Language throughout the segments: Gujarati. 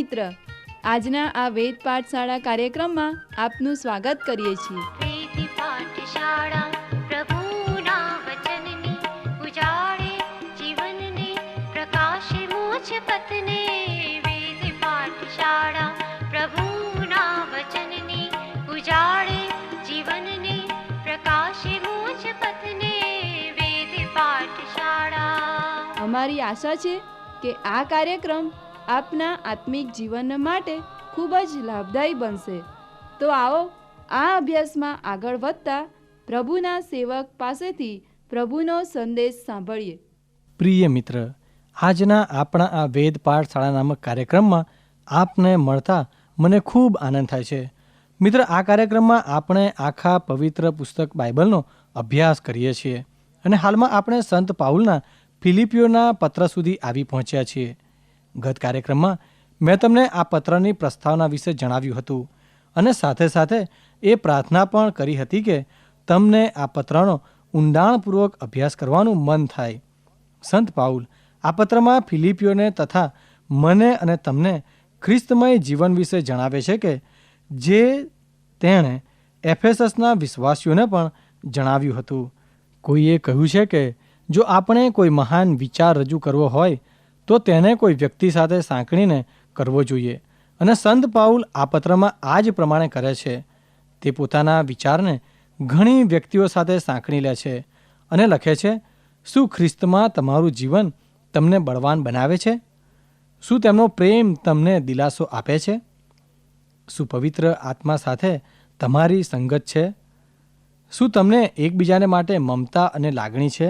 મિત્ર, આજના આ વેદ પાઠશાળા કાર્યક્રમમાં આપનું સ્વાગત કરીએ છીએ. વેદ પાઠશાળા પ્રભુના વચનની ઉજાળે જીવનને પ્રકાશે મોક્ષ પથને. વેદ પાઠશાળા પ્રભુના વચનની ઉજાળે જીવનને પ્રકાશે મોક્ષ પથને. વેદ પાઠશાળા. અમારી આશા છે કે આ કાર્યક્રમ આપના આત્મિક જીવન માટે ખૂબ જ લાભદાયી બનશે. તો આવો આ અભ્યાસમાં આગળ વધતા પ્રભુના સેવક પાસેથી પ્રભુનો સંદેશ સાંભળીએ. પ્રિય મિત્ર, આજના આપણા આ વેદ પાઠશાળા નામક કાર્યક્રમમાં આપને મળતા મને ખૂબ આનંદ થાય છે. મિત્ર, આ કાર્યક્રમમાં આપણે આખા પવિત્ર પુસ્તક બાઇબલનો અભ્યાસ કરીએ છીએ અને હાલમાં આપણે સંત પાઉલના ફિલિપીઓના પત્ર સુધી આવી પહોંચ્યા છીએ. ગત કાર્યક્રમમાં મેં તમને આ પત્રની પ્રસ્તાવના વિશે જણાવ્યું હતું અને સાથે સાથે એ પ્રાર્થના પણ કરી હતી કે તમને આ પત્રનો ઊંડાણપૂર્વક અભ્યાસ કરવાનું મન થાય. સંત પાઉલ આ પત્રમાં ફિલિપીઓને તથા મને અને તમને ખ્રિસ્તમય જીવન વિશે જણાવે છે કે જે તેણે એફેસસના વિશ્વાસીઓને પણ જણાવ્યું હતું. કોઈએ કહ્યું છે કે જો આપણે કોઈ મહાન વિચાર રજૂ કરવો હોય તો તેને કોઈ વ્યક્તિ સાથે સાંકળીને કરવો જોઈએ અને સંત પાઉલ આ પત્રમાં આ જ પ્રમાણે કરે છે. તે પોતાના વિચારને ઘણી વ્યક્તિઓ સાથે સાંકળી લે છે અને લખે છે, શું ખ્રિસ્તમાં તમારું જીવન તમને બળવાન બનાવે છે? શું તેમનો પ્રેમ તમને દિલાસો આપે છે? શું પવિત્ર આત્મા સાથે તમારી સંગત છે? શું તમને એકબીજાને માટે મમતા અને લાગણી છે?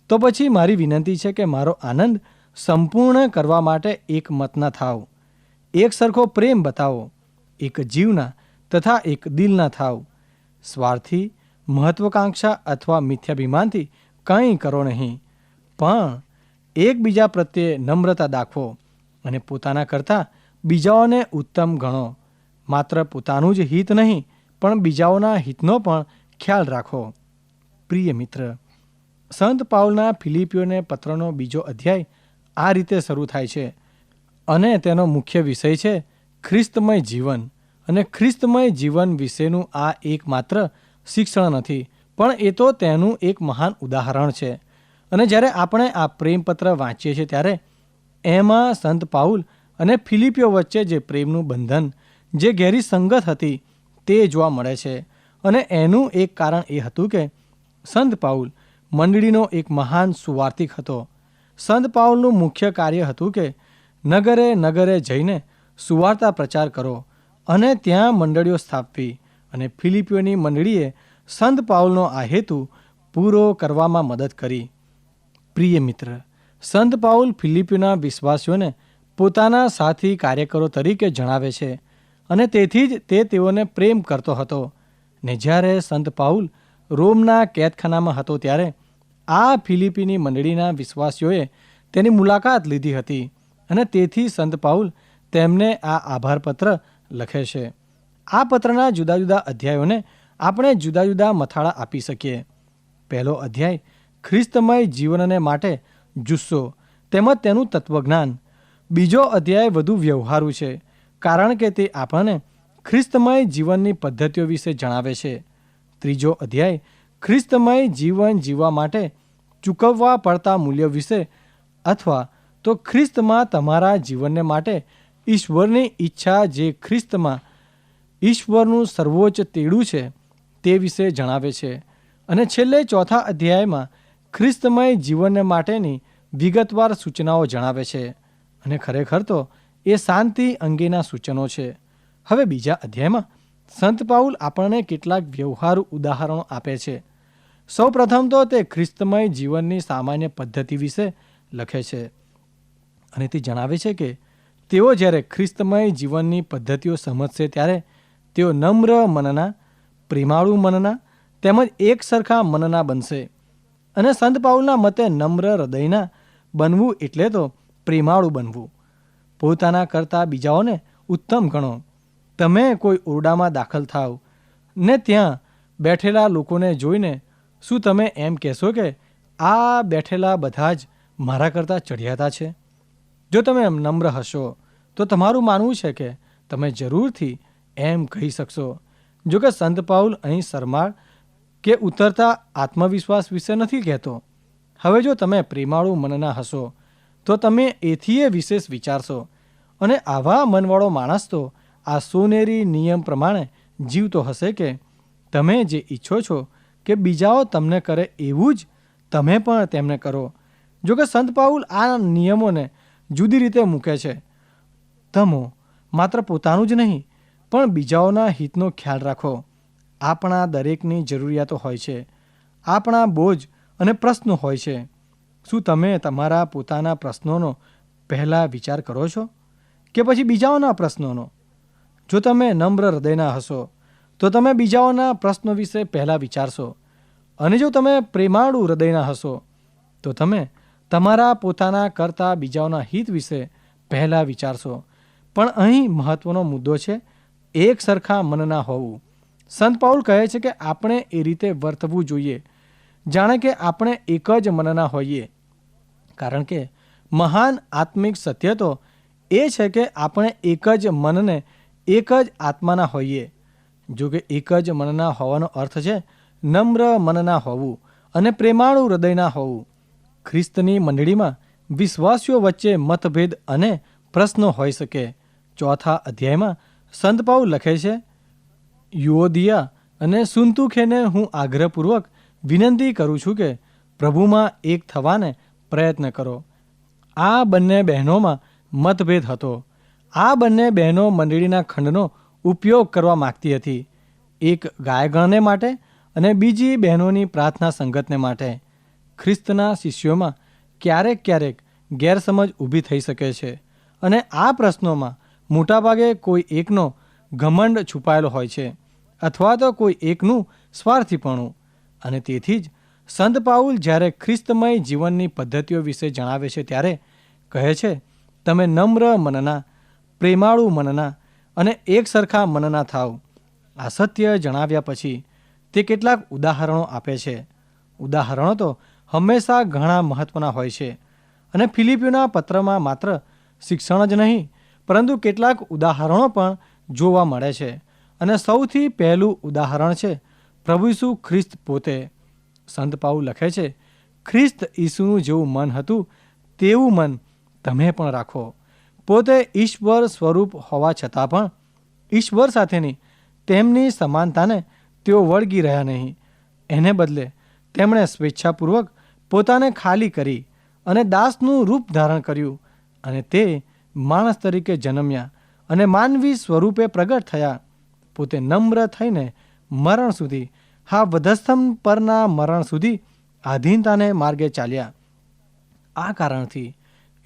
તો પછી મારી વિનંતી છે કે મારો આનંદ સંપૂર્ણ કરવા માટે એક મતના થાવ, એક સરખો પ્રેમ બતાવો, એક જીવના તથા એક દિલના થાવ. સ્વાર્થી, મહત્વાકાંક્ષા અથવા મિથ્યાભિમાનથી કંઈ કરો નહીં, પણ એકબીજા પ્રત્યે નમ્રતા દાખવો અને પોતાના કરતાં બીજાઓને ઉત્તમ ગણો. માત્ર પોતાનું જ હિત નહીં પણ બીજાઓના હિતનો પણ ખ્યાલ રાખો. પ્રિય મિત્ર, સંત પાઉલના ફિલિપીઓને પત્રનો બીજો અધ્યાય આ રીતે શરૂ થાય છે અને તેનો મુખ્ય વિષય છે ખ્રિસ્તમય જીવન. અને ખ્રિસ્તમય જીવન વિશેનું આ એકમાત્ર શિક્ષણ નથી, પણ એ તો તેનું એક મહાન ઉદાહરણ છે. અને જ્યારે આપણે આ પ્રેમપત્ર વાંચીએ છીએ ત્યારે એમાં સંત પાઉલ અને ફિલિપીઓ વચ્ચે જે પ્રેમનું બંધન, જે ગહેરી સંગત હતી તે જોવા મળે છે. અને એનું એક કારણ એ હતું કે સંત પાઉલ મંડળીનો એક મહાન સુવાર્તિક હતો. સંત પાઉલનું મુખ્ય કાર્ય હતું કે નગરે નગરે જઈને સુવાર્તા પ્રચાર કરો અને ત્યાં મંડળીઓ સ્થાપવી. અને ફિલિપીઓની મંડળીએ સંત પાઉલનો આ હેતુ પૂરો કરવામાં મદદ કરી. પ્રિય મિત્ર, સંત પાઉલ ફિલિપીઓના વિશ્વાસીઓને પોતાના સાથી કાર્યકરો તરીકે જણાવે છે અને તેથી જ તે તેઓને પ્રેમ કરતો હતો. ને જ્યારે સંત પાઉલ રોમના કેદખાનામાં હતો ત્યારે આ ફિલિપીની મંડળીના વિશ્વાસીઓએ તેની મુલાકાત લીધી હતી અને તેથી સંત પાઉલ તેમને આ આભારપત્ર લખે છે. આ પત્રના જુદા જુદા અધ્યાયોને આપણે જુદા જુદા મથાળા આપી શકીએ. પહેલો અધ્યાય ખ્રિસ્તમય જીવનને માટે જુસ્સો તેમજ તેનું તત્વજ્ઞાન. બીજો અધ્યાય વધુ વ્યવહારુ છે કારણ કે તે આપણને ખ્રિસ્તમય જીવનની પદ્ધતિઓ વિશે જણાવે છે. ત્રીજો અધ્યાય ખ્રિસ્તમય જીવન જીવવા માટે ચૂકવવા પડતા મૂલ્યો વિશે અથવા તો ખ્રિસ્તમાં તમારા જીવનને માટે ઈશ્વરની ઈચ્છા, જે ખ્રિસ્તમાં ઈશ્વરનું સર્વોચ્ચ તેડું છે તે વિશે જણાવે છે. અને છેલ્લે ચોથા અધ્યાયમાં ખ્રિસ્તમય જીવનને માટેની વિગતવાર સૂચનાઓ જણાવે છે. અને ખરેખર તો એ શાંતિ અંગેના સૂચનો છે. હવે બીજા અધ્યાયમાં સંત પાઉલ આપણને કેટલાક વ્યવહારુ ઉદાહરણો આપે છે. સૌ પ્રથમ તો તે ખ્રિસ્તમય જીવનની સામાન્ય પદ્ધતિ વિશે લખે છે અને તે જણાવે છે કે તેઓ જ્યારે ખ્રિસ્તમય જીવનની પદ્ધતિઓ સમજશે ત્યારે તેઓ નમ્ર મનના, પ્રેમાળુ મનના તેમજ એક સરખા મનના બનશે. અને સંત પાઉલના મતે નમ્ર હૃદયના બનવું એટલે તો પ્રેમાળુ બનવું. પોતાના કરતાં બીજાઓને ઉત્તમ ગણો. તમે કોઈ ઓરડામાં દાખલ થાવ ને ત્યાં બેઠેલા લોકોને જોઈને શું તમે એમ કહેશો કે આ બેઠેલા બધા જ મારા કરતાં ચઢિયાતા છે? જો તમે નમ્ર હશો તો તમારું માનવું છે કે તમે જરૂરથી એમ કહી શકશો. જો કે સંત પાઉલ અહીં શરમાળ કે ઉતરતા આત્મવિશ્વાસ વિશે નથી કહેતો. હવે જો તમે પ્રેમાળુ મનના હશો તો તમે એથીએ વિશેષ વિચારશો, અને આવા મનવાળો માણસ તો આ સોનેરી નિયમ પ્રમાણે જીવતો હશે કે તમે જે ઈચ્છો છો કે બીજાઓ તમને કરે એવું જ તમે પણ તેમને કરો. જો કે સંત પાઉલ આ નિયમોને જુદી રીતે મૂકે છે. તમો માત્ર પોતાનું જ નહીં પણ બીજાઓના હિતનો ખ્યાલ રાખો. આપણા દરેકની જરૂરિયાતો હોય છે, આપણા બોજ અને પ્રશ્નો હોય છે. શું તમે તમારા પોતાના પ્રશ્નોનો પહેલાં વિચાર કરો છો કે પછી બીજાઓના પ્રશ્નોનો? જો તમે નમ્ર હૃદયના હશો તો તમે બીજાઓના પ્રશ્નો વિશે પહેલાં વિચારશો, અને જો તમે પ્રેમાળુ હૃદયના હશો તો તમે તમારા પોતાના કરતાં બીજાઓના હિત વિશે પહેલાં વિચારશો. પણ અહીં મહત્ત્વનો મુદ્દો છે એક સરખા મનના હોવું. સંત પાઉલ કહે છે કે આપણે એ રીતે વર્તવું જોઈએ જાણે કે આપણે એક જ મનના હોઈએ, કારણ કે મહાન આત્મિક સત્ય તો એ છે કે આપણે એક જ મનને એક જ આત્માના હોઈએ. જો કે એક જ મનના હોવાનો અર્થ છે નમ્ર મનના હોવું અને પ્રેમાળુ હૃદયના હોવું. ખ્રિસ્તની મંડળીમાં વિશ્વાસીઓ વચ્ચે મતભેદ અને પ્રશ્નો હોઈ શકે. 4થા અધ્યાયમાં સંત પાઉલ લખે છે, યુઓદિયા અને સુન્તુખેને હું આગ્રહપૂર્વક વિનંતી કરું છું કે પ્રભુમાં એક થવાને પ્રયત્ન કરો. આ બંને બહેનોમાં મતભેદ હતો. આ બંને બહેનો મંડળીના ખંડનો ઉપયોગ કરવા માગતી હતી, એક ગાયગણને માટે અને બીજી બહેનોની પ્રાર્થના સંગતને માટે. ખ્રિસ્તના શિષ્યોમાં ક્યારેક ગેરસમજ ઊભી થઈ શકે છે, અને આ પ્રશ્નોમાં મોટાભાગે કોઈ એકનો ઘમંડ છુપાયેલો હોય છે અથવા તો કોઈ એકનું સ્વાર્થીપણું. અને તેથી જ સંત પાઉલ જ્યારે ખ્રિસ્તમય જીવનની પદ્ધતિઓ વિશે જણાવે છે ત્યારે કહે છે, તમે નમ્ર મનના, પ્રેમાળુ મનના અને એક સરખા મનના થાવ. આ સત્ય જણાવ્યા પછી તે કેટલાક ઉદાહરણો આપે છે. ઉદાહરણો તો હંમેશા ઘણા મહત્ત્વના હોય છે, અને ફિલિપીઓના પત્રમાં માત્ર શિક્ષણ જ નહીં પરંતુ કેટલાક ઉદાહરણો પણ જોવા મળે છે. અને સૌથી પહેલું ઉદાહરણ છે પ્રભુ ઈસુ ખ્રિસ્ત પોતે. સંત પાઉલ લખે છે, ખ્રિસ્ત ઈસુનું જેવું મન હતું તેવું મન તમે પણ રાખો. પોતે ઈશ્વર સ્વરૂપ હોવા છતાં પણ ઈશ્વર સાથેની તેમની સમાનતાને તેઓ વળગી રહ્યા નહીં. એને બદલે તેમણે સ્વેચ્છાપૂર્વક પોતાને ખાલી કરી અને દાસનું રૂપ ધારણ કર્યું, અને તે માણસ તરીકે જન્મ્યા અને માનવી સ્વરૂપે પ્રગટ થયા. પોતે નમ્ર થઈને મરણ સુધી, હા વધસ્તંભ પરના મરણ સુધી આધીનતાને માર્ગે ચાલ્યા. આ કારણથી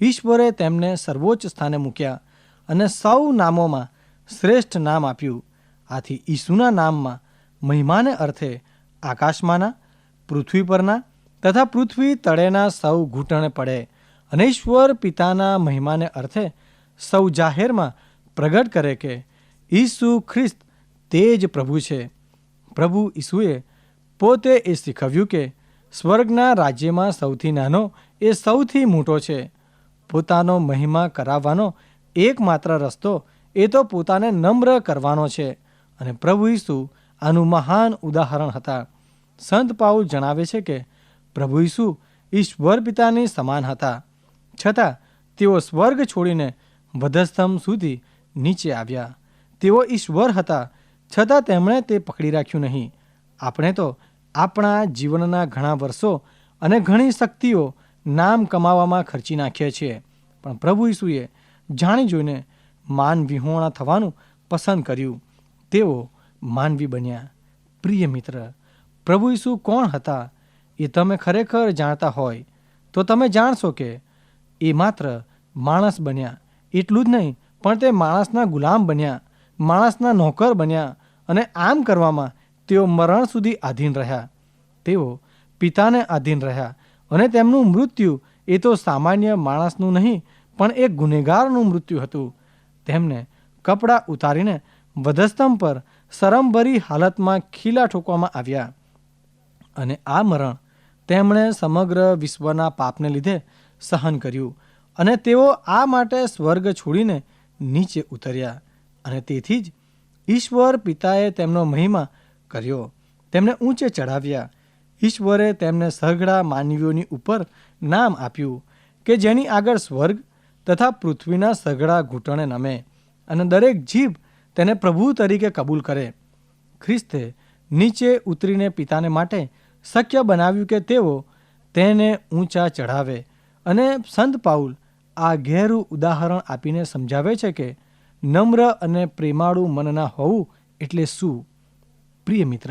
ઈશ્વરે તેમને સર્વોચ્ચ સ્થાને મૂક્યા અને સૌ નામોમાં શ્રેષ્ઠ નામ આપ્યું. આથી ઈસુના નામમાં મહિમાને અર્થે આકાશમાંના, પૃથ્વી પરના તથા પૃથ્વી તળેના સૌ ઘૂંટણે પડે, અને ઈશ્વર પિતાના મહિમાને અર્થે સૌ જાહેરમાં પ્રગટ કરે કે ઈસુ ખ્રિસ્ત તે જ પ્રભુ છે. પ્રભુ ઈસુએ પોતે એ શીખવ્યું કે સ્વર્ગના રાજ્યમાં સૌથી નાનો એ સૌથી મોટો છે. પોતાનો મહિમા કરાવવાનો એકમાત્ર રસ્તો એ તો પોતાને નમ્ર કરવાનો છે, અને પ્રભુ ઈસુ આનું મહાન ઉદાહરણ હતા. સંત પાઉલ જણાવે છે કે પ્રભુ ઈસુ ઈશ્વર પિતાની સમાન હતા, છતાં તેઓ સ્વર્ગ છોડીને વધસ્તંભ સુધી નીચે આવ્યા. તેઓ ઈશ્વર હતા છતાં તેમણે તે પકડી રાખ્યું નહીં. આપણે તો આપણા જીવનના ઘણા વર્ષો અને ઘણી શક્તિઓ નામ કમાવામાં ખર્ચી નાખીએ છીએ, પણ પ્રભુ ઈસુએ જાણી જોઈને માનવિહોણા થવાનું પસંદ કર્યું. તેઓ માનવી બન્યા. પ્રિય મિત્ર, પ્રભુ ઈસુ કોણ હતા એ તમે ખરેખર જાણતા હોય તો તમે જાણશો કે એ માત્ર માણસ બન્યા. એટલું જ નહીં પણ તે માણસના ગુલામ બન્યા, માણસના નોકર બન્યા, અને આમ કરવામાં તેઓ મરણ સુધી આધીન રહ્યા. તેઓ પિતાને આધીન રહ્યા, અને તેમનું મૃત્યુ એ તો સામાન્ય માણસનું નહીં પણ એક ગુનેગારનું મૃત્યુ હતું. તેમને કપડાં ઉતારીને વધસ્તંભ પર શરમભરી હાલતમાં ખીલા ઠોકવામાં આવ્યા, અને આ મરણ તેમણે સમગ્ર વિશ્વના પાપને લીધે સહન કર્યું, અને તેઓ આ માટે સ્વર્ગ છોડીને નીચે ઉતર્યા અને તેથી જ ઈશ્વર પિતાએ તેમનો મહિમા કર્યો, તેમને ઊંચે ચઢાવ્યા. ઈશ્વરે તેમને સઘળા માનવીઓની ઉપર નામ આપ્યું કે જેની આગળ સ્વર્ગ તથા પૃથ્વીના સઘળા ઘૂંટણે નમે અને દરેક જીભ તેને પ્રભુ તરીકે કબૂલ કરે. ખ્રિસ્તે નીચે ઉતરીને પિતાને માટે શક્ય બનાવ્યું કે તેઓ તેને ઊંચા ચઢાવે. અને સંત પાઉલ આ ઘેરું ઉદાહરણ આપીને સમજાવે છે કે નમ્ર અને પ્રેમાળુ મનના હોવું એટલે શું. પ્રિય મિત્ર,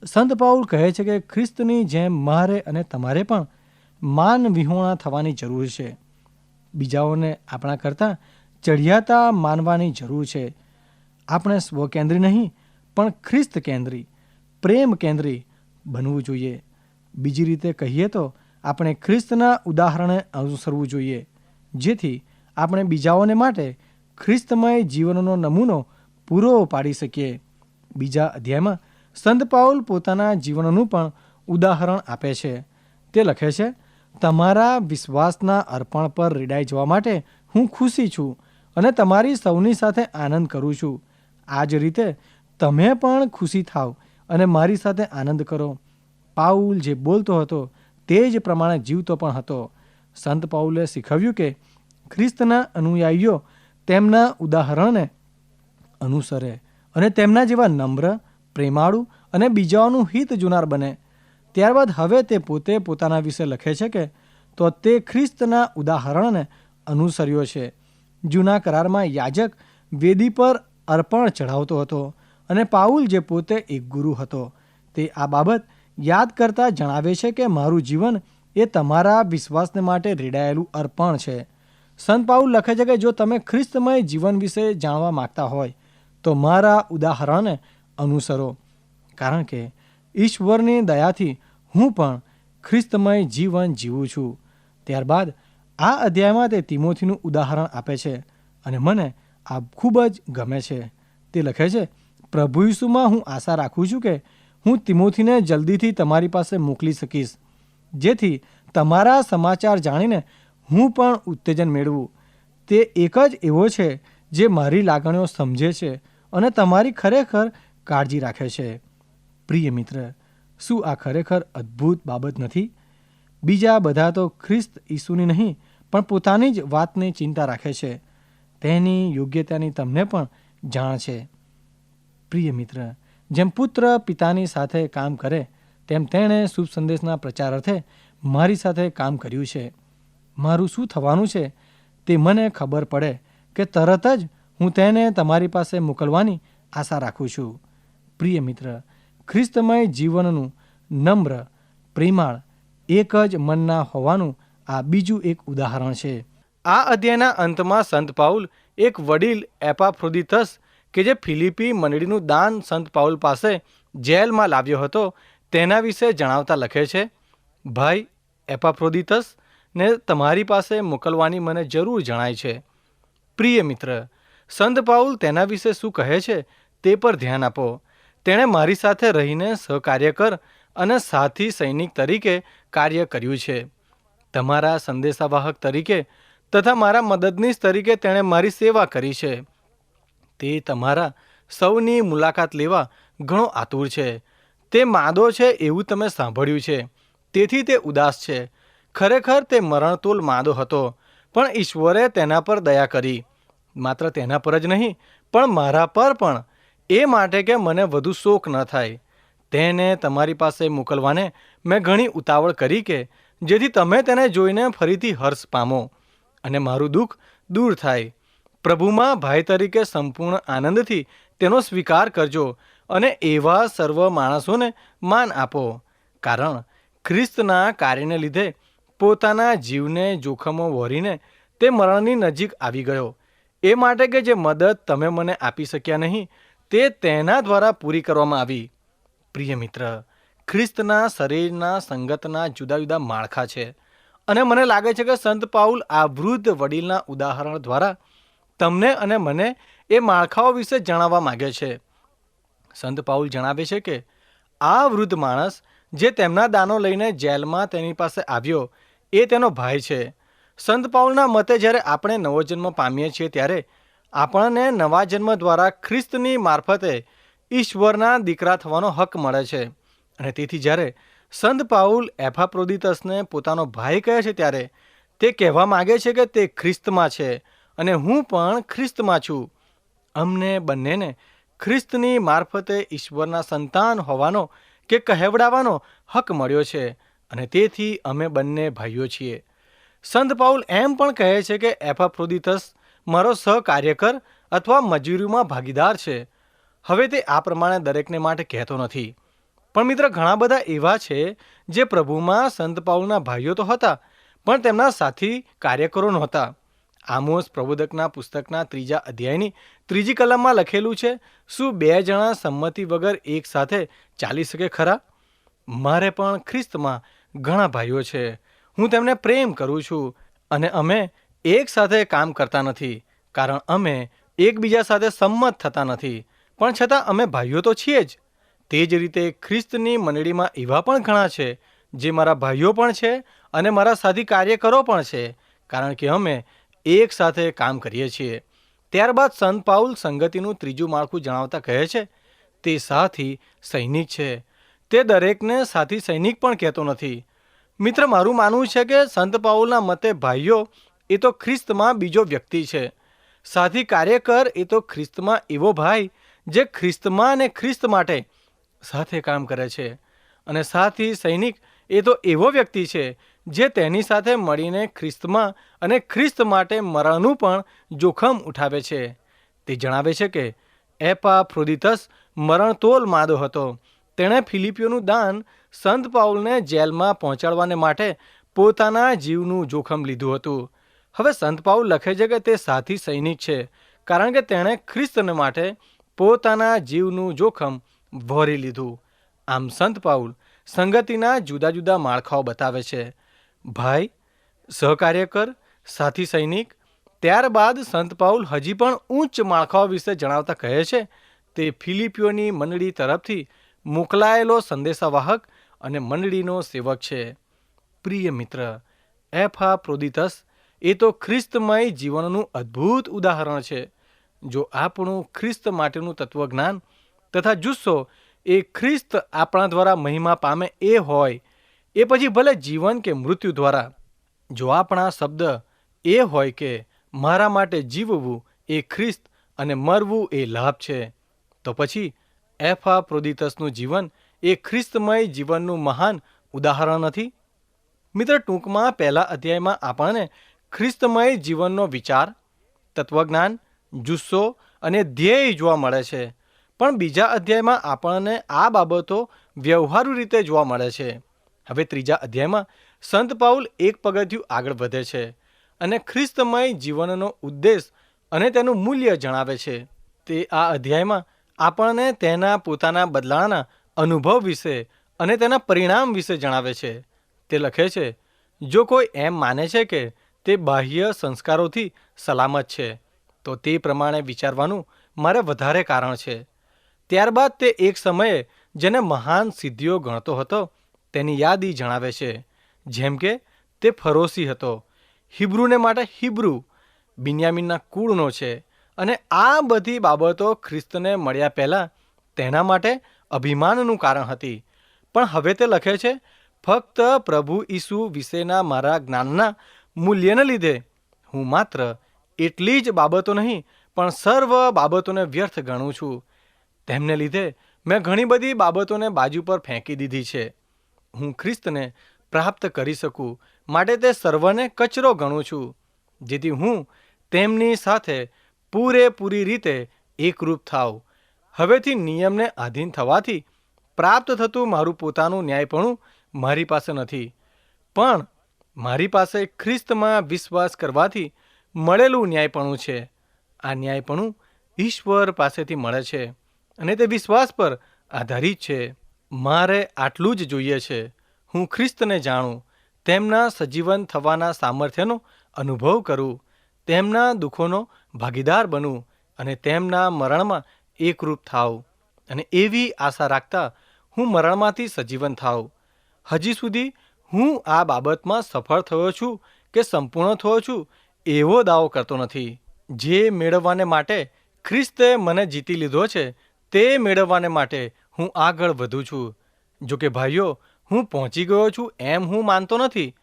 સંત પાઉલ કહે છે કે ખ્રિસ્તની જેમ મારે અને તમારે પણ માન વિહોણા થવાની જરૂર છે. બીજાઓને આપણા કરતાં ચઢિયાતા માનવાની જરૂર છે. આપણે સ્વકેન્દ્રી નહીં પણ ખ્રિસ્ત કેન્દ્રી, પ્રેમ કેન્દ્રી બનવું જોઈએ. બીજી રીતે કહીએ તો આપણે ખ્રિસ્તના ઉદાહરણે અનુસરવું જોઈએ, જેથી આપણે બીજાઓને માટે ખ્રિસ્તમય જીવનનો નમૂનો પૂરો પાડી શકીએ. બીજા અધ્યાયમાં સંત પાઉલ પોતાના જીવનનું પણ ઉદાહરણ આપે છે. તે લખે છે, તમારા વિશ્વાસના અર્પણ પર રેડાઈ જવા માટે હું ખુશી છું અને તમારી સૌની સાથે આનંદ કરું છું. આ જ રીતે તમે પણ ખુશી થાવ અને મારી સાથે આનંદ કરો. પાઉલ જે બોલતો હતો તે જ પ્રમાણે જીવતો પણ હતો. સંત પાઉલે શીખવ્યું કે ખ્રિસ્તના અનુયાયીઓ તેમના ઉદાહરણને અનુસરે અને તેમના જેવા નમ્ર, પ્રેમાળુ અને બીજાઓનું હિત જોનાર બને. ત્યારબાદ હવે તે પોતે પોતાના વિશે લખે છે કે તો તે ખ્રિસ્તના ઉદાહરણને અનુસર્યો છે. જૂના કરારમાં યાજક વેદી પર અર્પણ ચઢાવતો હતો અને પાઉલ જે પોતે એક ગુરુ હતો તે આ બાબત યાદ કરતા જણાવે છે કે મારું જીવન એ તમારા વિશ્વાસને માટે રેડાયેલું અર્પણ છે. સંત પાઉલ લખે છે કે જો તમે ખ્રિસ્તમય જીવન વિશે જાણવા માગતા હોય તો મારા ઉદાહરણને અનુસરો, કારણ કે ઈશ્વરની દયાથી હું પણ ખ્રિસ્તમય જીવન જીવું છું. ત્યારબાદ આ અધ્યાયમાં તે તિમોથીનું ઉદાહરણ આપે છે અને મને આ ખૂબ જ ગમે છે. તે લખે છે, પ્રભુ ઈસુમાં હું આશા રાખું છું કે હું તિમોથીને જલ્દીથી તમારી પાસે મોકલી શકીશ, જેથી તમારા સમાચાર જાણીને હું પણ ઉત્તેજન મેળવું. તે એક જ એવો છે જે મારી લાગણીઓ સમજે છે અને તમારી ખરેખર કાળજી રાખે છે. પ્રિય મિત્ર, શું આ ખરેખર અદ્ભુત બાબત નથી? બીજા બધા તો ખ્રિસ્ત ઈસુની નહીં પણ પોતાની જ વાતની ચિંતા રાખે છે. તેની યોગ્યતાની તમને પણ જાણ છે. પ્રિય મિત્ર, જેમ પુત્ર પિતાની સાથે કામ કરે તેમ તેણે શુભ સંદેશના પ્રચાર અર્થે મારી સાથે કામ કર્યું છે. મારું શું થવાનું છે તે મને ખબર પડે કે તરત જ હું તેને તમારી પાસે મોકલવાની આશા રાખું છું. પ્રિય મિત્ર, ખ્રિસ્તમય જીવનનું નમ્ર, પ્રેમાળ, એક જ મનના હોવાનું આ બીજું એક ઉદાહરણ છે. આ અધ્યાયના અંતમાં સંત પાઉલ એક વડીલ એપાફ્રોદિતસ કે જે ફિલિપી મંડળીનું દાન સંત પાઉલ પાસે જેલમાં લાવ્યો હતો તેના વિશે જણાવતા લખે છે, ભાઈ એપાફ્રોદિતસ ને તમારી પાસે મોકલવાની મને જરૂર જણાય છે. પ્રિય મિત્ર, સંત પાઉલ તેના વિશે શું કહે છે તે પર ધ્યાન આપો. તેણે મારી સાથે રહીને સહકાર્યકર અને સાથી સૈનિક તરીકે કાર્ય કર્યું છે. તમારા સંદેશાવાહક તરીકે તથા મારા મદદનીશ તરીકે તેણે મારી સેવા કરી છે. તે તમારા સૌની મુલાકાત લેવા ઘણો આતુર છે. તે માદો છે એવું તમે સાંભળ્યું છે, તેથી તે ઉદાસ છે. ખરેખર તે મરણતુલ માદો હતો, પણ ઈશ્વરે તેના પર દયા કરી. માત્ર તેના પર જ નહીં પણ મારા પર પણ, એ માટે કે મને વધુ શોક ન થાય. તેને તમારી પાસે મોકલવાને મેં ઘણી ઉતાવળ કરી કે જેથી તમે તેને જોઈને ફરીથી હર્ષ પામો અને મારું દુઃખ દૂર થાય. પ્રભુમાં ભાઈ તરીકે સંપૂર્ણ આનંદથી તેનો સ્વીકાર કરજો અને એવા સર્વ માણસોને માન આપો, કારણ ખ્રિસ્તના કાર્યને લીધે પોતાના જીવને જોખમો વહોરીને તે મરણની નજીક આવી ગયો. એ માટે કે જે મદદ તમે મને આપી શક્યા નહીં તે તેના દ્વારા પૂરી કરવામાં આવી. પ્રિય મિત્ર, ખ્રિસ્તના શરીરના સંગતના જુદા જુદા માળખા છે અને મને લાગે છે કે સંત પાઉલ આ વૃદ્ધ વડીલના ઉદાહરણ દ્વારા તમને અને મને એ માળખાઓ વિશે જણાવવા માગે છે. સંત પાઉલ જણાવે છે કે આ વૃદ્ધ માણસ જે તેમના દાનો લઈને જેલમાં તેની પાસે આવ્યો એ તેનો ભાઈ છે. સંત પાઉલના મતે જ્યારે આપણે નવો જન્મ પામીએ છીએ ત્યારે આપણને નવા જન્મ દ્વારા ખ્રિસ્તની મારફતે ઈશ્વરના દીકરા થવાનો હક મળે છે. અને તેથી જ્યારે સંત પાઉલ એપાફ્રોદિતસને પોતાનો ભાઈ કહે છે ત્યારે તે કહેવા માગે છે કે તે ખ્રિસ્તમાં છે અને હું પણ ખ્રિસ્તમાં છું. અમને બંનેને ખ્રિસ્તની મારફતે ઈશ્વરના સંતાન હોવાનો કે કહેવડાવવાનો હક મળ્યો છે અને તેથી અમે બંને ભાઈઓ છીએ. સંત પાઉલ એમ પણ કહે છે કે એપાફ્રોદિતસ મારો સહકાર્યકર અથવા મજૂરીમાં ભાગીદાર છે. હવે તે આ પ્રમાણે દરેકને માટે કહેતો નથી, પણ મિત્ર ઘણા બધા એવા છે જે પ્રભુમાં સંત પાઉલના ભાઈઓ તો હતા પણ તેમના સાથી કાર્યકરો નહોતા. આમોસ પ્રબોધકના પુસ્તકના 3 અધ્યાયની 3 કલમમાં લખેલું છે, શું 2 જણા સંમતિ વગર એક સાથે ચાલી શકે ખરા? મારે પણ ખ્રિસ્તમાં ઘણા ભાઈઓ છે. હું તેમને પ્રેમ કરું છું અને અમે એક સાથે કામ કરતા નથી કારણ અમે એકબીજા સાથે સંમત થતા નથી, પણ છતાં અમે ભાઈઓ તો છીએ જ. તે જ રીતે ખ્રિસ્તની મંડળીમાં એવા પણ ઘણા છે જે મારા ભાઈઓ પણ છે અને મારા સાથી કાર્યકરો પણ છે કારણ કે અમે એક સાથે કામ કરીએ છીએ. ત્યારબાદ સંત પાઉલ સંગતિનું 3જું માળખું જણાવતા કહે છે, તે સાથી સૈનિક છે. તે દરેકને સાથી સૈનિક પણ કહેતો નથી. મિત્ર, મારું માનવું છે કે સંત પાઉલના મતે ભાઈઓ એ તો ખ્રિસ્તમાં બીજો વ્યક્તિ છે. સાથી કાર્યકર એ તો ખ્રિસ્તમાં એવો ભાઈ જે ખ્રિસ્તમાં અને ખ્રિસ્ત માટે સાથે કામ કરે છે. અને સાથી સૈનિક એ તો એવો વ્યક્તિ છે જે તેની સાથે મળીને ખ્રિસ્તમાં અને ખ્રિસ્ત માટે મરણનું પણ જોખમ ઉઠાવે છે. તે જણાવે છે કે એપાફ્રોદિતસ મરણતોલ માદો હતો. તેણે ફિલિપીઓનું દાન સંત પાઉલને જેલમાં પહોંચાડવાને માટે પોતાના જીવનું જોખમ લીધું હતું. હવે સંત પાઉલ લખે છે કે તે સાથી સૈનિક છે કારણ કે તેણે ખ્રિસ્તને માટે પોતાના જીવનું જોખમ વહોરી લીધું. આમ સંત પાઉલ સંગતિના જુદા જુદા માળખાઓ બતાવે છે, ભાઈ, સહકાર્યકર, સાથી સૈનિક. ત્યારબાદ સંત પાઉલ હજી પણ ઉચ્ચ માળખાઓ વિશે જણાવતા કહે છે, તે ફિલિપીઓની મંડળી તરફથી મોકલાયેલો સંદેશાવાહક અને મંડળીનો સેવક છે. પ્રિય મિત્ર, એપાફ્રોદિતસ એ તો ખ્રિસ્તમય જીવનનું અદ્ભુત ઉદાહરણ છે. જો આપણું ખ્રિસ્ત માટેનું તત્વજ્ઞાન તથા જુસ્સો એ ખ્રિસ્ત આપણા દ્વારા મહિમા પામે એ હોય, એ પછી ભલે જીવન કે મૃત્યુ દ્વારા. જો આપણા શબ્દ એ હોય કે મારા માટે જીવવું એ ખ્રિસ્ત અને મરવું એ લાભ છે, તો પછી એપાફ્રોદિતસનું જીવન એ ખ્રિસ્તમય જીવનનું મહાન ઉદાહરણ નથી? મિત્ર, ટૂંકમાં 1 અધ્યાયમાં આપણને ખ્રિસ્તમય જીવનનો વિચાર, તત્વજ્ઞાન, જુસ્સો અને ધ્યેય જોવા મળે છે. પણ 2 અધ્યાયમાં આપણને આ બાબતો વ્યવહારુ રીતે જોવા મળે છે. હવે 3 અધ્યાયમાં સંત પાઉલ એક પગથિયું આગળ વધે છે અને ખ્રિસ્તમય જીવનનો ઉદ્દેશ અને તેનું મૂલ્ય જણાવે છે. તે આ અધ્યાયમાં આપણને તેના પોતાના બદલાના અનુભવ વિશે અને તેના પરિણામ વિશે જણાવે છે. તે લખે છે, જો કોઈ એમ માને છે કે તે બાહ્ય સંસ્કારોથી સલામત છે તો તે પ્રમાણે વિચારવાનું મારે વધારે કારણ છે. ત્યારબાદ તે એક સમયે જેને મહાન સિદ્ધિઓ ગણતો હતો તેની યાદી જણાવે છે, જેમ કે તે ફરોશી હતો, હિબ્રુને માટે હિબ્રુ, બિન્યામીનના કુળનો છે અને આ બધી બાબતો ખ્રિસ્તને મળ્યા પહેલાં તેના માટે અભિમાનનું કારણ હતી. પણ હવે તે લખે છે, ફક્ત પ્રભુ ઈસુ વિશેના મારા જ્ઞાનના મૂલ્યને લીધે હું માત્ર એટલી જ બાબતો નહીં પણ સર્વ બાબતોને વ્યર્થ ગણું છું. તેમને લીધે મેં ઘણી બધી બાબતોને બાજુ પર ફેંકી દીધી છે. હું ખ્રિસ્તને પ્રાપ્ત કરી શકું માટે તે સર્વને કચરો ગણું છું, જેથી હું તેમની સાથે પૂરેપૂરી રીતે એકરૂપ થાવ. હવેથી નિયમને આધીન થવાથી પ્રાપ્ત થતું મારું પોતાનું ન્યાયપણું મારી પાસે નથી, પણ મારી પાસે ખ્રિસ્તમાં વિશ્વાસ કરવાથી મળેલું ન્યાયપણું છે. આ ન્યાયપણું ઈશ્વર પાસેથી મળે છે અને તે વિશ્વાસ પર આધારિત છે. મારે આટલું જ જોઈએ છે, હું ખ્રિસ્તને જાણું, તેમના સજીવન થવાના સામર્થ્યનો અનુભવ કરું, તેમના દુઃખોનો ભાગીદાર બનું અને તેમના મરણમાં એકરૂપ થાવ અને એવી આશા રાખતા હું મરણમાંથી સજીવન થાવ. હજી સુધી હું આ બાબતમાં સફળ થયો છું કે સંપૂર્ણ થયો છું એવો દાવો કરતો નથી, જે મેળવવાને માટે ખ્રિસ્તે મને જીતી લીધો છે તે મેળવવાને માટે હું આગળ વધું છું. જો કે ભાઈઓ, હું પહોંચી ગયો છું એમ હું માનતો નથી.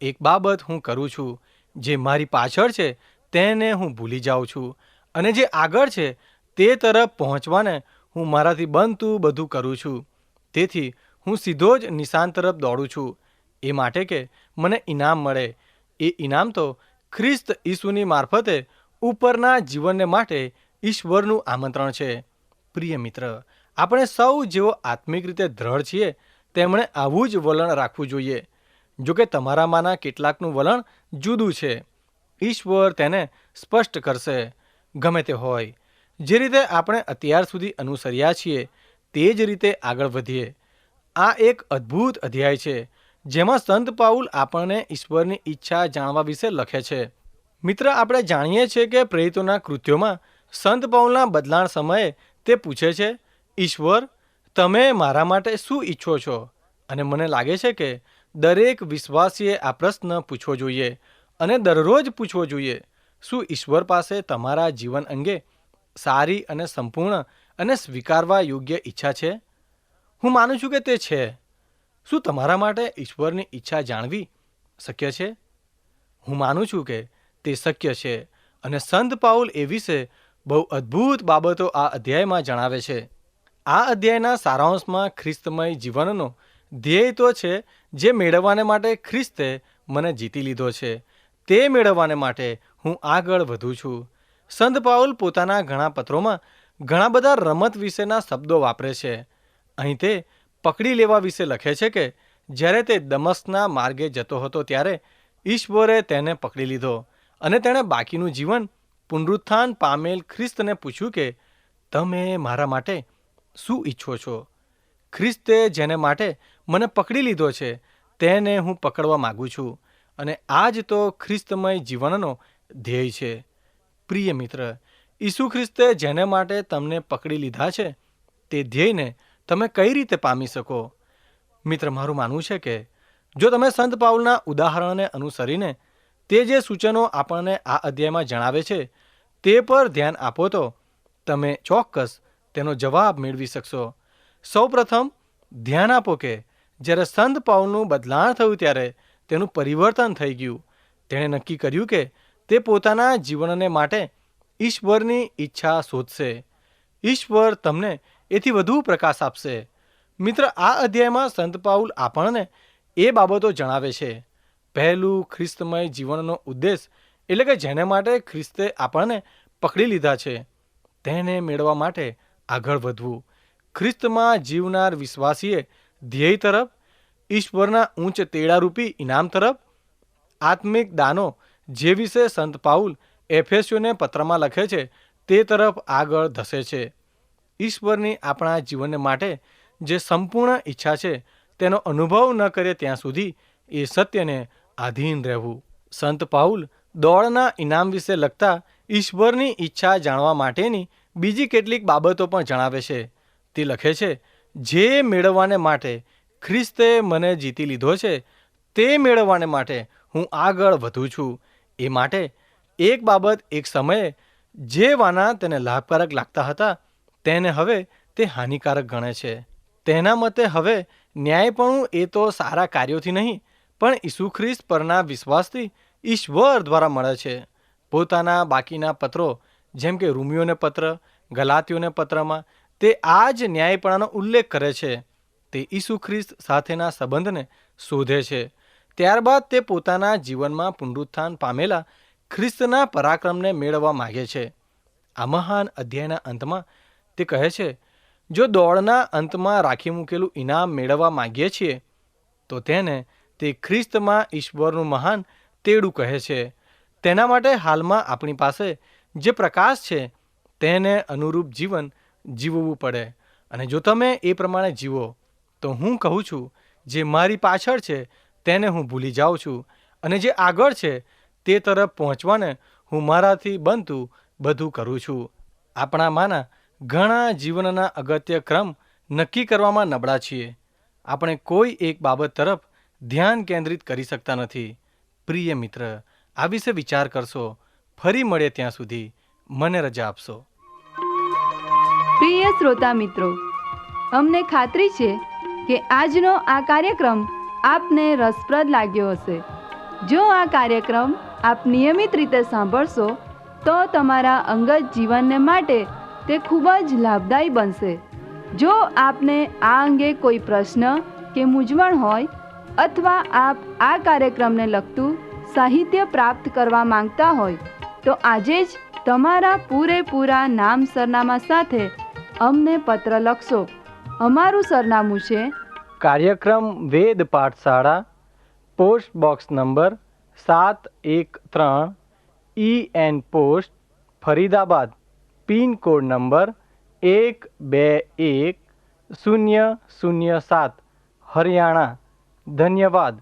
એક બાબત હું કરું છું, જે મારી પાછળ છે તેને હું ભૂલી જાઉં છું, અને જે આગળ છે તે તરફ પહોંચવાને હું મારાથી બનતું બધું કરું છું. તેથી હું સીધો જ નિશાન તરફ દોડું છું, એ માટે કે મને ઇનામ મળે. એ ઇનામ તો ખ્રિસ્ત ઈસુની મારફતે ઉપરના જીવનને માટે ઈશ્વરનું આમંત્રણ છે. પ્રિય મિત્ર, આપણે સૌ જેઓ આત્મિક રીતે દ્રઢ છીએ તેમણે આવું જ વલણ રાખવું જોઈએ. જો કે તમારામાંના કેટલાકનું વલણ જુદું છે. ઈશ્વર તેને સ્પષ્ટ કરશે. ગમે તે હોય, જે રીતે આપણે અત્યાર સુધી અનુસર્યા છીએ તે જ રીતે આગળ વધીએ. આ એક અદ્ભુત અધ્યાય છે જેમાં સંત પાઉલ આપણને ઈશ્વરની ઈચ્છા જાણવા વિશે લખે છે. મિત્ર, આપણે જાણીએ છીએ કે પ્રેરિતોના કૃત્યોમાં સંત પાઉલના બદલાણ સમયે તે પૂછે છે, ઈશ્વર, તમે મારા માટે શું ઈચ્છો છો? અને મને લાગે છે કે દરેક વિશ્વાસીએ આ પ્રશ્ન પૂછવો જોઈએ અને દરરોજ પૂછવો જોઈએ. શું ઈશ્વર પાસે તમારા જીવન અંગે સારી અને સંપૂર્ણ અને સ્વીકારવા યોગ્ય ઈચ્છા છે? હું માનું છું કે તે છે. શું તમારા માટે ઈશ્વરની ઈચ્છા જાણવી શક્ય છે? હું માનું છું કે તે શક્ય છે, અને સંત પાઉલ એ વિશે બહુ અદ્ભુત બાબતો આ અધ્યાયમાં જણાવે છે. આ અધ્યાયના સારાંશમાં ખ્રિસ્તમય જીવનનો ધ્યેય તો છે, જે મેળવવાને માટે ખ્રિસ્તે મને જીતી લીધો છે તે મેળવવાને માટે હું આગળ વધું છું. સંત પાઉલ પોતાના ઘણા પત્રોમાં ઘણા બધા રમત વિશેના શબ્દો વાપરે છે. અહીં તે પકડી લેવા વિશે લખે છે કે જ્યારે તે દમસ્કના માર્ગે જતો હતો ત્યારે ઈશ્વરે તેને પકડી લીધો, અને તેણે બાકીનું જીવન પુનરુત્થાન પામેલ ખ્રિસ્તને પૂછ્યું કે તમે મારા માટે શું ઈચ્છો છો? ખ્રિસ્તે જેને માટે મને પકડી લીધો છે તેને હું પકડવા માગું છું, અને આ જ તો ખ્રિસ્તમય જીવનનો ધ્યેય છે. પ્રિય મિત્ર, ઈસુ ખ્રિસ્તે જેને માટે તમને પકડી લીધા છે તે ધ્યેયને તમે કઈ રીતે પામી શકો? મિત્ર, મારું માનવું છે કે જો તમે સંત પાઉલના ઉદાહરણને અનુસરીને તે જે સૂચનો આપણને આ અધ્યાયમાં જણાવે છે તે પર ધ્યાન આપો તો તમે ચોક્કસ તેનો જવાબ મેળવી શકશો. સૌપ્રથમ ધ્યાન આપો કે જ્યારે સંત પાઉલનું બદલાણ થયું ત્યારે તેનું પરિવર્તન થઈ ગયું. તેણે નક્કી કર્યું કે તે પોતાના જીવનને માટે ઈશ્વરની ઈચ્છા શોધશે. ઈશ્વર તમને એથી વધુ પ્રકાશ આપશે. મિત્ર, આ અધ્યાયમાં સંત પાઉલ આપણને એ બાબતો જણાવે છે. પહેલું, ખ્રિસ્તમય જીવનનો ઉદ્દેશ, એટલે કે જેને માટે ખ્રિસ્તે આપણને પકડી લીધા છે તેને મેળવવા માટે આગળ વધવું. ખ્રિસ્તમાં જીવનાર વિશ્વાસીએ ધ્યેય તરફ, ઈશ્વરના ઉચ્ચ તેડારૂપી ઇનામ તરફ, આત્મિક દાનો જે વિશે સંત પાઉલ એફેસીઓને પત્રમાં લખે છે તે તરફ આગળ ધસે છે. ઈશ્વરની આપણા જીવનને માટે જે સંપૂર્ણ ઈચ્છા છે તેનો અનુભવ ન કરે ત્યાં સુધી એ સત્યને આધીન રહેવું. સંત પાઉલ દોડના ઇનામ વિશે લખતા ઈશ્વરની ઈચ્છા જાણવા માટેની બીજી કેટલીક બાબતો પણ જણાવે છે. તે લખે છે, જે મેળવવાને માટે ખ્રિસ્તે મને જીતી લીધો છે તે મેળવવાને માટે હું આગળ વધું છું. એ માટે એક બાબત એક સમયે જે વાના તેને લાભકારક લાગતા હતા તેને હવે તે હાનિકારક ગણે છે. તેના મતે હવે ન્યાયપણું એ તો સારા કાર્યોથી નહીં પણ ઈસુ ખ્રિસ્ત પરના વિશ્વાસથી ઈશ્વર દ્વારા મળે છે. પોતાના બાકીના પત્રો જેમ કે રોમીયોને પત્ર, ગલાતીયોને પત્રમાં તે આ જ ન્યાયપણાનો ઉલ્લેખ કરે છે. તે ઈસુ ખ્રિસ્ત સાથેના સંબંધને શોધે છે. ત્યારબાદ તે પોતાના જીવનમાં પુનરુત્થાન પામેલા ખ્રિસ્તના પરાક્રમને મેળવવા માગે છે. આ મહાન અધ્યાયના અંતમાં તે કહે છે, જો દોડના અંતમાં રાખી મૂકેલું ઇનામ મેળવવા માગીએ છીએ તો તેને તે ખ્રિસ્તમાં ઈશ્વરનું મહાન તેડું કહે છે. તેના માટે હાલમાં આપણી પાસે જે પ્રકાશ છે તેને અનુરૂપ જીવન જીવવું પડે. અને જો તમે એ પ્રમાણે જીવો તો હું કહું છું, જે મારી પાછળ છે તેને હું ભૂલી જાઉં છું, અને જે આગળ છે તે તરફ પહોંચવાને હું મારાથી બનતું બધું કરું છું. આપણામાંના ઘણા જીવનના અગત્ય ક્રમ નક્કી કરવામાં નબળા છીએ. આપણે કોઈ એક બાબત તરફ ધ્યાન કેન્દ્રિત કરી શકતા નથી. પ્રિય મિત્ર, આ વિશે વિચાર કરશો. ફરી મળે ત્યાં સુધી મને રજા આપશો. પ્રિય શ્રોતા મિત્રો, અમને ખાતરી છે કે આજનો આ કાર્યક્રમ આપને રસપ્રદ લાગ્યો હશે. જો આ કાર્યક્રમ આપ નિયમિત રીતે સાંભળશો તો તમારા અંગત જીવનને માટે તે ખૂબ જ લાભદાયી બનશે. જો આપને આ અંગે કોઈ પ્રશ્ન કે મૂંઝવણ હોય અથવા આપ આ કાર્યક્રમને લગતું સાહિત્ય પ્રાપ્ત કરવા માંગતા હોય તો આજે જ તમારા પૂરેપૂરા નામ સરનામા સાથે અમને પત્ર લખશો. અમારું સરનામું છે કાર્યક્રમ Ved Pathshala, post box number 713, EN post, Faridabad, pin code number 121-007, Haryana. ધન્યવાદ.